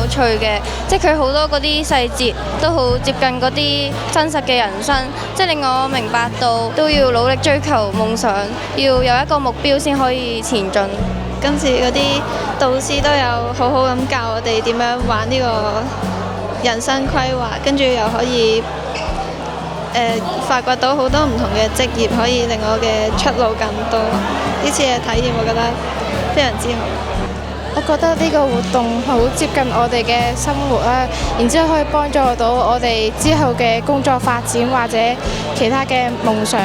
有趣嘅，即係佢好多嗰啲細節都好接近嗰啲真實嘅人生，即係令我明白到都要努力追求夢想，要有一個目標先可以前進。今次嗰啲導師都有好好咁教我哋點樣玩呢個人生規劃，跟住又可以發掘到好多唔同嘅職業，可以令我嘅出路更多。呢次嘅體驗我覺得非常之好。我覺得呢個活動好接近我哋嘅生活啦，然之後可以幫助到我哋之後嘅工作發展或者其他嘅夢想。